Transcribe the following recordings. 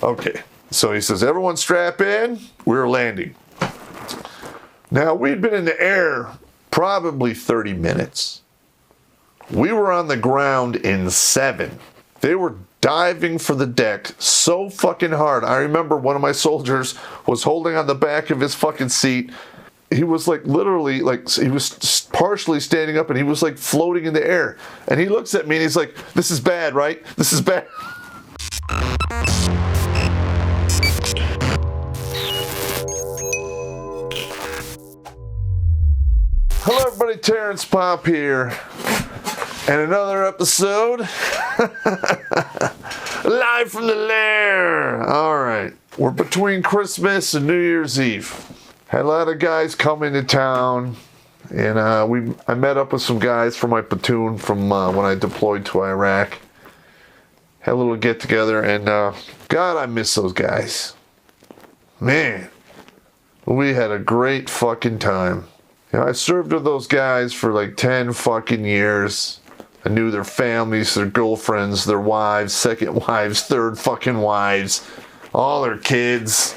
Okay, so he says, everyone strap in, we're landing. Now, we'd been in the air probably 30 minutes. We were on the ground in 7. They were diving for the deck so fucking hard. I remember one of my soldiers was holding on the back of his fucking seat. He was like literally, like, he was partially standing up and he was like floating in the air. And he looks at me and he's like, this is bad, right? This is bad. Hello everybody, Terrence Popp here. And another episode. Live from the Lair. Alright, we're between Christmas and New Year's Eve. Had a lot of guys come into town. And I met up with some guys from my platoon from when I deployed to Iraq. Had a little get together and God, I miss those guys. Man, we had a great fucking time. You know, I served with those guys for like 10 fucking years. I knew their families, their girlfriends, their wives, second wives, third fucking wives, all their kids,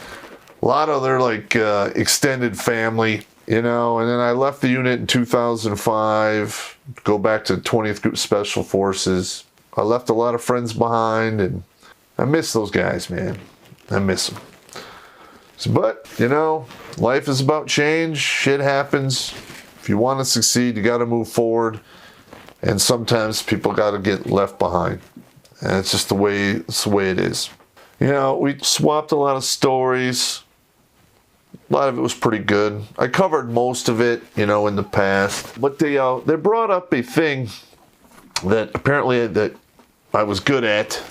a lot of their like extended family, you know. And then I left the unit in 2005, go back to 20th Group Special Forces. I left a lot of friends behind, and I miss those guys, man. I miss them. But, you know, life is about change. Shit happens. If you want to succeed, you got to move forward. And sometimes people got to get left behind. And it's just the way it is. You know, we swapped a lot of stories. A lot of it was pretty good. I covered most of it, you know, in the past. But they brought up a thing that apparently that I was good at.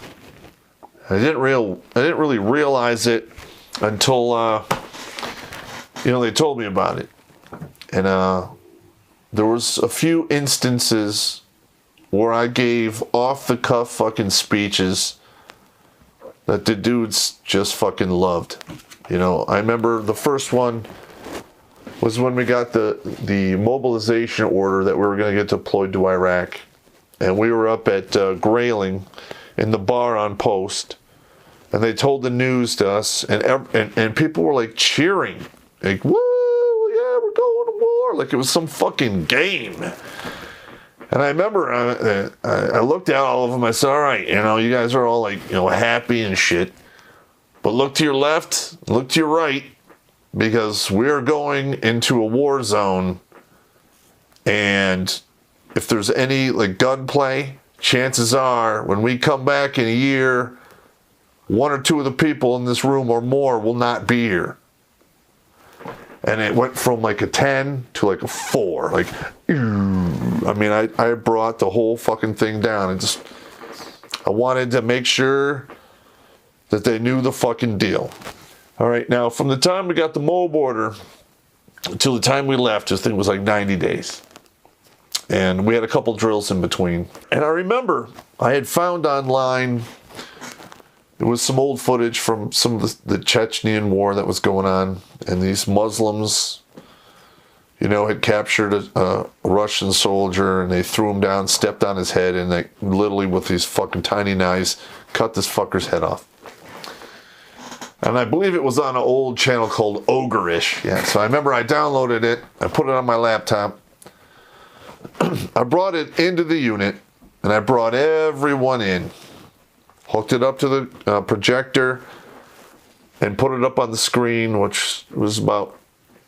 I didn't really realize it until you know, they told me about it. And there was a few instances where I gave off the cuff fucking speeches that the dudes just fucking loved. You know, I remember the first one was when we got the mobilization order that we were going to get deployed to Iraq. And we were up at Grayling in the bar on post. And they told the news to us, and people were like cheering, like, woo, yeah, we're going to war, like it was some fucking game. And I remember I looked at all of them, I said, all right, you know, you guys are all like, you know, happy and shit, but look to your left, look to your right, because we're going into a war zone, and if there's any like gunplay, chances are when we come back in a year, 1 or 2 of the people in this room or more will not be here. And it went from like a 10 to like a 4. Like, I mean, I brought the whole fucking thing down. And I wanted to make sure that they knew the fucking deal. All right, now from the time we got the MOB order until the time we left, this thing was like 90 days. And we had a couple drills in between. And I remember I had found online, there was some old footage from some of the Chechnyan war that was going on. And these Muslims, you know, had captured a Russian soldier, and they threw him down, stepped on his head, and they literally with these fucking tiny knives cut this fucker's head off. And I believe it was on an old channel called Ogreish. Yeah, so I remember I downloaded it, I put it on my laptop. I brought it into the unit, and I brought everyone in. Hooked it up to the projector and put it up on the screen, which was about,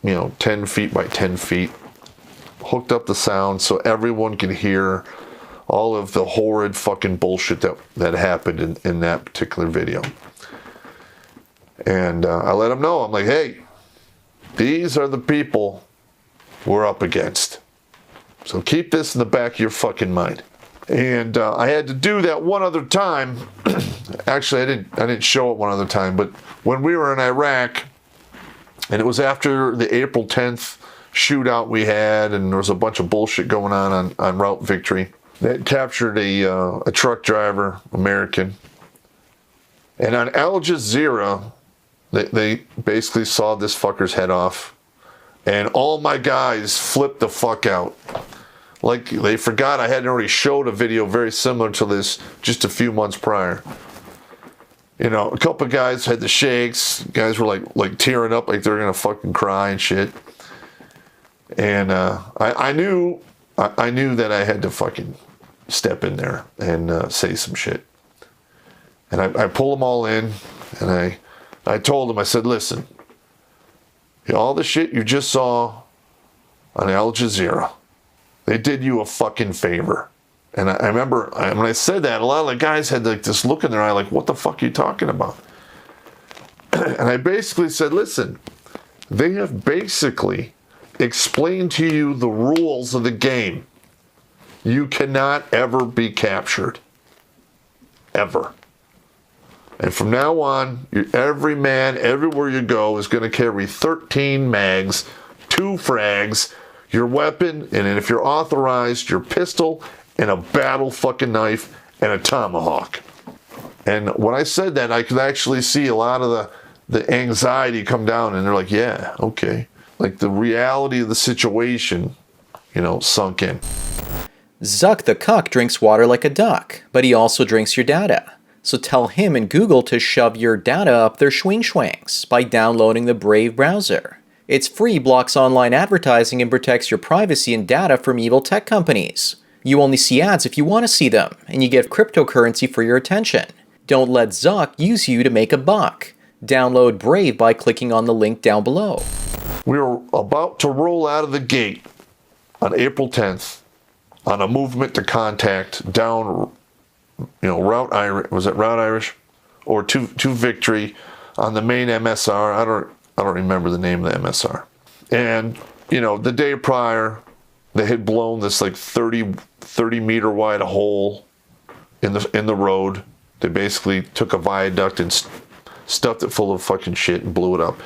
you know, 10 feet by 10 feet. Hooked up the sound so everyone could hear all of the horrid fucking bullshit that happened in that particular video. And I let them know, I'm like, hey, these are the people we're up against. So keep this in the back of your fucking mind. And I had to do that one other time. Actually, I didn't show it one other time, but when we were in Iraq, and it was after the April 10th shootout we had, and there was a bunch of bullshit going on Route Victory. They had captured a truck driver, American. And on Al Jazeera, they basically saw this fucker's head off. And all my guys flipped the fuck out. Like, they forgot I had already showed a video very similar to this just a few months prior. You know, a couple of guys had the shakes. Guys were like tearing up, like they were gonna fucking cry and shit. And I knew that I had to fucking step in there and say some shit. And I pulled them all in, and I told them, I said, listen, all the shit you just saw on Al Jazeera, they did you a fucking favor. And I remember when I said that, a lot of the guys had like this look in their eye, like, what the fuck are you talking about? And I basically said, listen, they have basically explained to you the rules of the game. You cannot ever be captured. Ever. And from now on, every man, everywhere you go, is going to carry 13 mags, 2 frags, your weapon, and then if you're authorized, your pistol, and a battle fucking knife, and a tomahawk. And when I said that, I could actually see a lot of the anxiety come down, and they're like, yeah, okay. Like the reality of the situation, you know, sunk in. Zuck the cuck drinks water like a duck, but he also drinks your data. So tell him and Google to shove your data up their schwing-schwangs by downloading the Brave browser. It's free, blocks online advertising, and protects your privacy and data from evil tech companies. You only see ads if you want to see them, and you get cryptocurrency for your attention. Don't let Zuck use you to make a buck. Download Brave by clicking on the link down below. We were about to roll out of the gate on April 10th on a movement to contact down, Route Irish, was it Route Irish? Or to Victory on the main MSR. I don't remember the name of the MSR. And, the day prior, they had blown this like 30 meter wide hole in the road. They basically took a viaduct and stuffed it full of fucking shit and blew it up.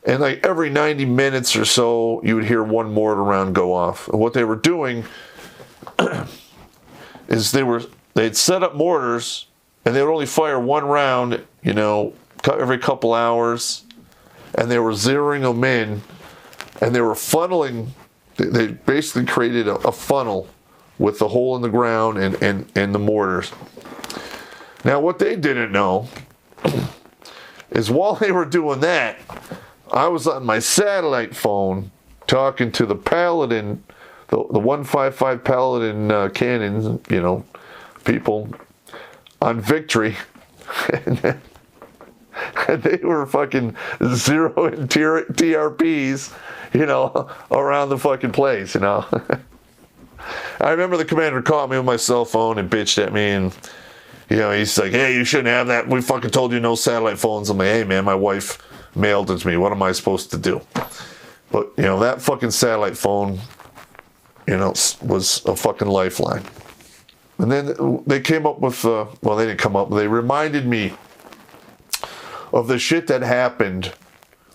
And like every 90 minutes or so, you would hear one mortar round go off. And what they were doing is they'd set up mortars, and they would only fire one round, every couple hours, and they were zeroing them in, and they were funneling. They basically created a funnel with the hole in the ground and the mortars. Now, what they didn't know is while they were doing that, I was on my satellite phone talking to the Paladin, the 155 Paladin cannons, people on Victory. And they were fucking zeroing TRPs, around the fucking place, I remember the commander caught me with my cell phone and bitched at me, and he's like, hey, you shouldn't have that. We fucking told you no satellite phones. I'm like, hey man, my wife mailed it to me. What am I supposed to do? But that fucking satellite phone, was a fucking lifeline. And then they came up with, they didn't come up, they reminded me of the shit that happened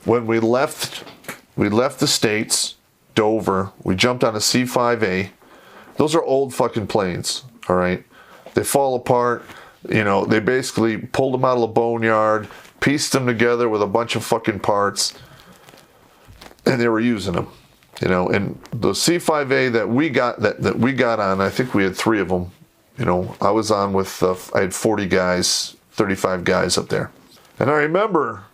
when we left the States, Dover. We jumped on a C-5A. Those are old fucking planes, all right? They fall apart. They basically pulled them out of the boneyard, pieced them together with a bunch of fucking parts, and they were using them. And the C-5A that we got on, I think we had 3 of them. I was on with, I had 40 guys, 35 guys up there. And I remember,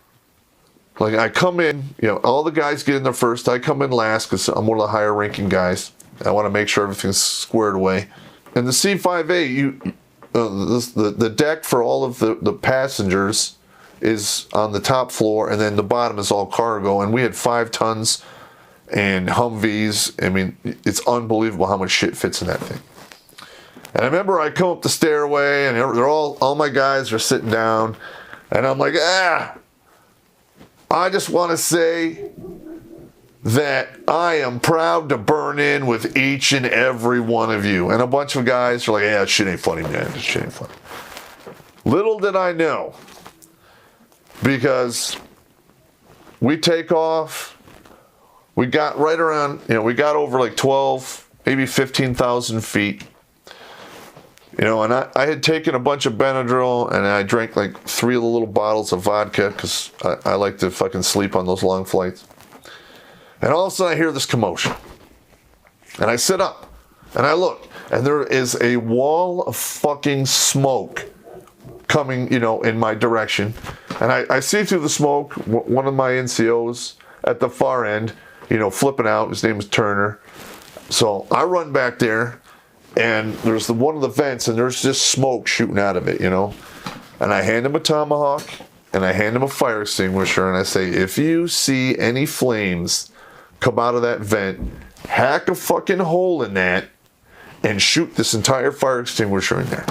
like, I come in, all the guys get in there first. I come in last because I'm one of the higher ranking guys. I want to make sure everything's squared away. And the C-5A, the deck for all of the passengers is on the top floor, and then the bottom is all cargo. And we had 5 tons and Humvees. I mean, it's unbelievable how much shit fits in that thing. And I remember I come up the stairway, and they're all my guys are sitting down, and I'm like, I just want to say that I am proud to burn in with each and every one of you. And a bunch of guys are like, that shit ain't funny, man. This shit ain't funny. Little did I know, because we take off, we got right around, we got over like 12, maybe 15,000 feet. And I had taken a bunch of Benadryl, and I drank like 3 of the little bottles of vodka because I like to fucking sleep on those long flights. And all of a sudden I hear this commotion. And I sit up, and I look, and there is a wall of fucking smoke coming, in my direction. And I see through the smoke one of my NCOs at the far end, flipping out. His name is Turner. So I run back there, and there's one of the vents, and there's just smoke shooting out of it, And I hand him a tomahawk, and I hand him a fire extinguisher, and I say, if you see any flames come out of that vent, hack a fucking hole in that and shoot this entire fire extinguisher in there.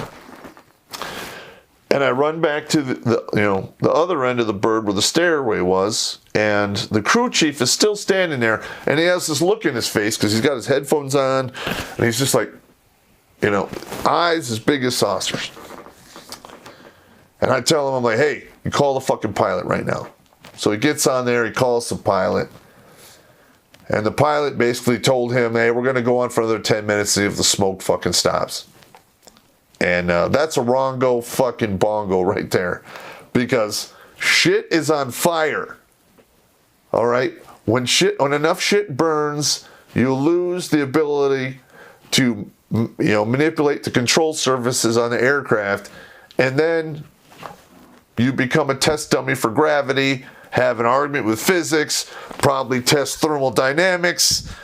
And I run back to the other end of the bird where the stairway was, and the crew chief is still standing there, and he has this look in his face because he's got his headphones on, and he's just like, eyes as big as saucers. And I tell him, I'm like, hey, you call the fucking pilot right now. So he gets on there, he calls the pilot, and the pilot basically told him, hey, we're going to go on for another 10 minutes to see if the smoke fucking stops. And that's a wrongo fucking bongo right there. Because shit is on fire. All right? When enough shit burns, you lose the ability to, manipulate the control surfaces on the aircraft. And then you become a test dummy for gravity, have an argument with physics, probably test thermodynamics.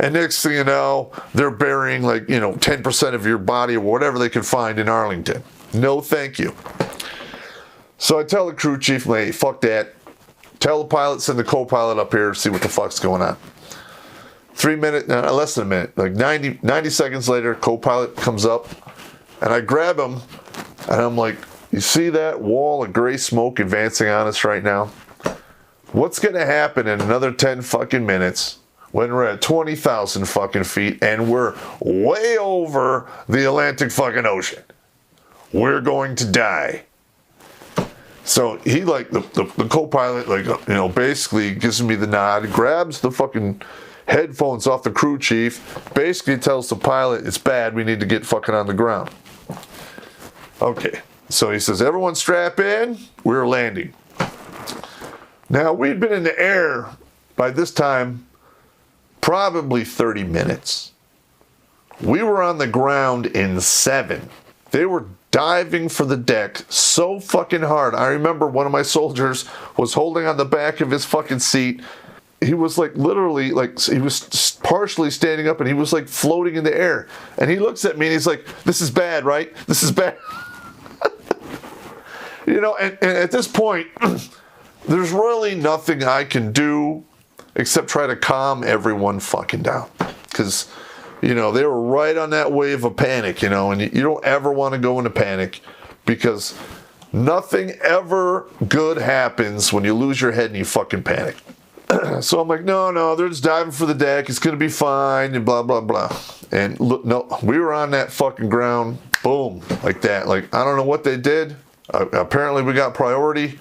And next thing you know, they're burying 10% of your body or whatever they can find in Arlington. No, thank you. So I tell the crew chief, hey, fuck that. Tell the pilot, send the co-pilot up here, see what the fuck's going on. 3 minutes, less than a minute, 90 seconds later, co-pilot comes up, and I grab him, and I'm like, you see that wall of gray smoke advancing on us right now? What's going to happen in another 10 fucking minutes when we're at 20,000 fucking feet and we're way over the Atlantic fucking Ocean? We're going to die. So he, the co-pilot, basically gives me the nod, grabs the fucking headphones off the crew chief, basically tells the pilot it's bad, we need to get fucking on the ground. Okay, so he says, everyone strap in, we're landing. Now, we'd been in the air by this time probably 30 minutes. We were on the ground in 7. They were diving for the deck so fucking hard. I remember one of my soldiers was holding on the back of his fucking seat. He was literally, he was partially standing up and he was floating in the air. And he looks at me and he's like, this is bad, right? This is bad. And at this point, there's really nothing I can do except try to calm everyone fucking down. Because, they were right on that wave of panic, and you don't ever want to go into panic because nothing ever good happens when you lose your head and you fucking panic. So I'm like, no, they're just diving for the deck. It's going to be fine and blah, blah, blah. And look, no, we were on that fucking ground, boom, like that. I don't know what they did. Apparently we got priority.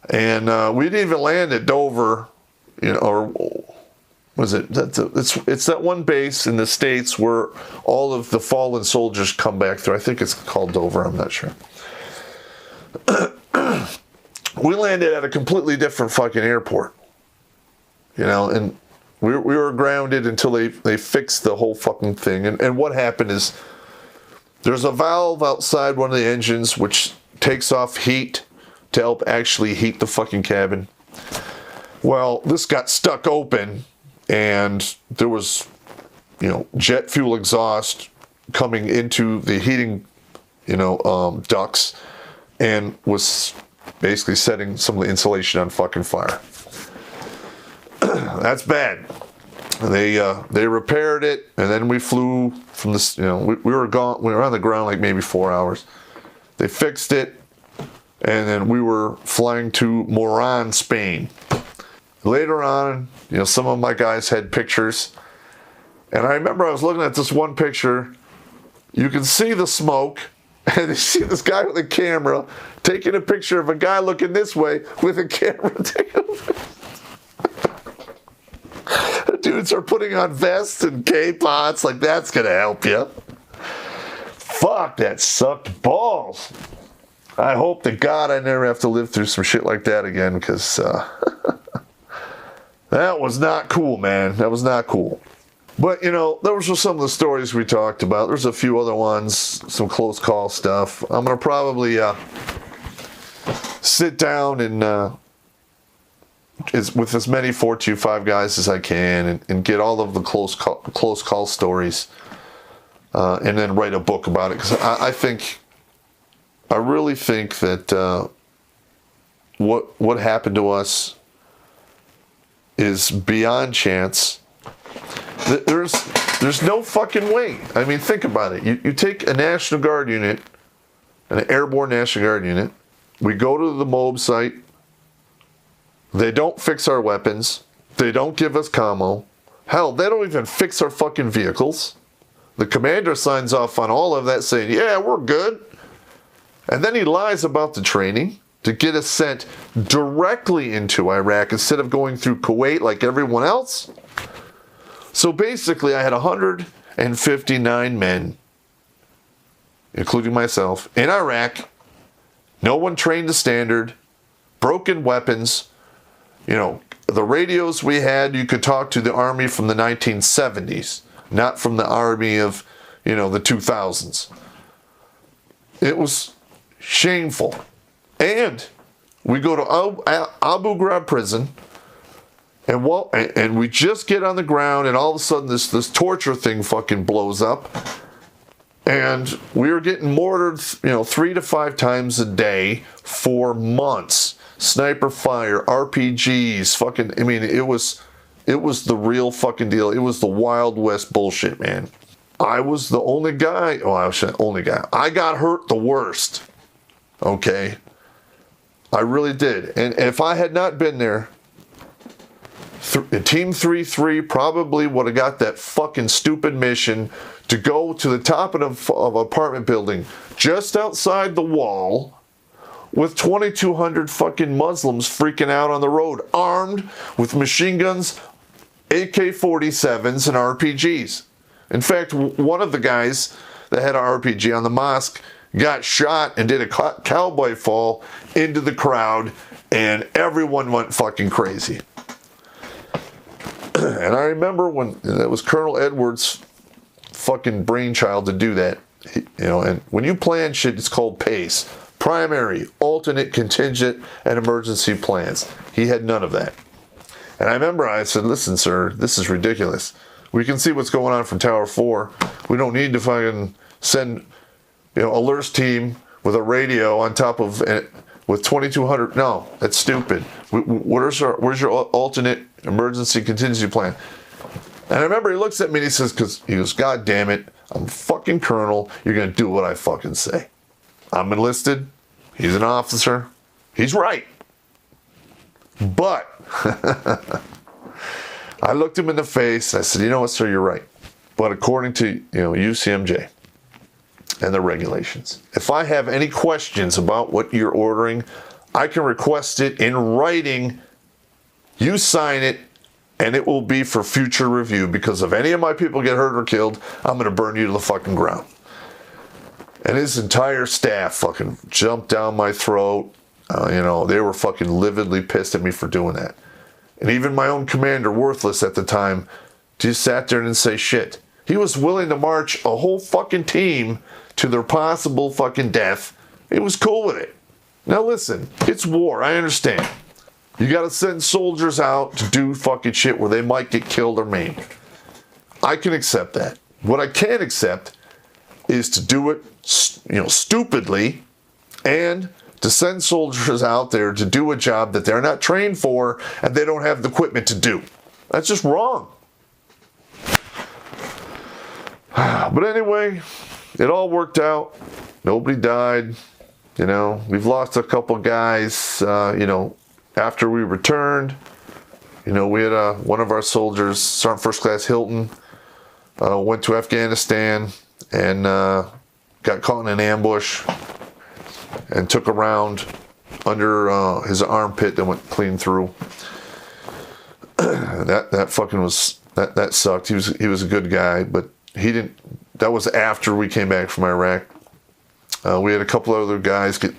And we didn't even land at Dover, or was it? It's that one base in the States where all of the fallen soldiers come back through. I think it's called Dover. I'm not sure. We landed at a completely different fucking airport, and we were grounded until they fixed the whole fucking thing. And what happened is there's a valve outside one of the engines which takes off heat to help actually heat the fucking cabin. Well, this got stuck open, and there was, jet fuel exhaust coming into the heating, ducts, and was basically setting some of the insulation on fucking fire. That's bad. They repaired it, and then we flew from this. We were gone. We were on the ground maybe 4 hours. They fixed it. And then we were flying to Moran, Spain. Later on, some of my guys had pictures. And I remember I was looking at this one picture. You can see the smoke. And you see this guy with a camera taking a picture of a guy looking this way with a camera. Dudes are putting on vests and K-pots. That's going to help you. Fuck, that sucked balls. I hope to God I never have to live through some shit like that again, because that was not cool, man. That was not cool. But, those were some of the stories we talked about. There's a few other ones, some close call stuff. I'm going to probably sit down and with as many 425 guys as I can and get all of the close call stories and then write a book about it. Because I really think that what happened to us is beyond chance. There's no fucking way. I mean, think about it. You take a National Guard unit, an airborne National Guard unit. We go to the MOAB site. They don't fix our weapons. They don't give us commo. Hell, they don't even fix our fucking vehicles. The commander signs off on all of that saying, yeah, we're good. And then he lies about the training to get us sent directly into Iraq instead of going through Kuwait like everyone else. So basically, I had 159 men, including myself, in Iraq. No one trained to standard, broken weapons. The radios we had, you could talk to the Army from the 1970s, not from the Army of, the 2000s. It was shameful. And we go to Abu Ghraib prison, and we just get on the ground, and all of a sudden this torture thing fucking blows up. And we were getting mortared, 3 to 5 times a day for months. Sniper fire, RPGs, fucking, it was the real fucking deal. It was the Wild West bullshit, man. I was the only guy, I was the only guy. I got hurt the worst. Okay? I really did. And if I had not been there, Team 3-3 probably would have got that fucking stupid mission to go to the top of an apartment building just outside the wall with 2,200 fucking Muslims freaking out on the road, armed with machine guns, AK-47s, and RPGs. In fact, one of the guys that had an RPG on the mosque got shot and did a cowboy fall into the crowd, and everyone went fucking crazy. And I remember when that was Colonel Edwards' fucking brainchild to do that. And when you plan shit, it's called PACE. Primary, alternate, contingent, and emergency plans. He had none of that. And I remember I said, listen, sir, this is ridiculous. We can see what's going on from Tower 4. We don't need to fucking send, alerts team with a radio on top of, with 2,200. No, that's stupid. Where's your alternate emergency contingency plan? And I remember he looks at me and he goes, God damn it, I'm a fucking colonel. You're going to do what I fucking say. I'm enlisted. He's an officer. He's right. But I looked him in the face. I said, you know what, sir, you're right. But according to, UCMJ and the regulations, if I have any questions about what you're ordering, I can request it in writing. You sign it, and it will be for future review, because if any of my people get hurt or killed, I'm going to burn you to the fucking ground. And his entire staff fucking jumped down my throat. They were fucking lividly pissed at me for doing that. And even my own commander, Worthless at the time, just sat there and didn't say shit. He was willing to march a whole fucking team to their possible fucking death. He was cool with it. Now listen, it's war, I understand. You gotta send soldiers out to do fucking shit where they might get killed or maimed. I can accept that. What I can't accept is to do it, stupidly, and to send soldiers out there to do a job that they're not trained for and they don't have the equipment to do. That's just wrong. But anyway, it all worked out. Nobody died. We've lost a couple guys, after we returned. We had one of our soldiers, Sergeant First Class Hilton, went to Afghanistan and got caught in an ambush and took a round under his armpit that went clean through. That fucking was, that sucked. He was a good guy, but he didn't. That was after we came back from Iraq. We had a couple other guys get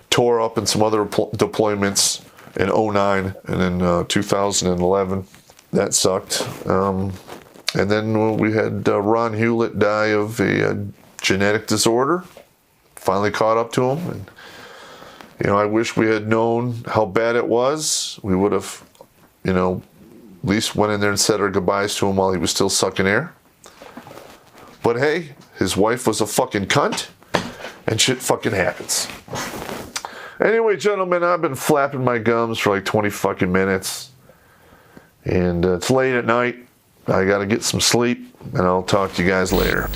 tore up in some other deployments in 2009 and in 2011. That sucked. And And then we had Ron Hewlett die of a genetic disorder. Finally caught up to him. And, you know, I wish we had known how bad it was. We would have, you know, at least went in there and said our goodbyes to him while he was still sucking air. But hey, his wife was a fucking cunt, and shit fucking happens. Anyway, gentlemen, I've been flapping my gums for like 20 fucking minutes. And it's late at night. I gotta get some sleep, and I'll talk to you guys later.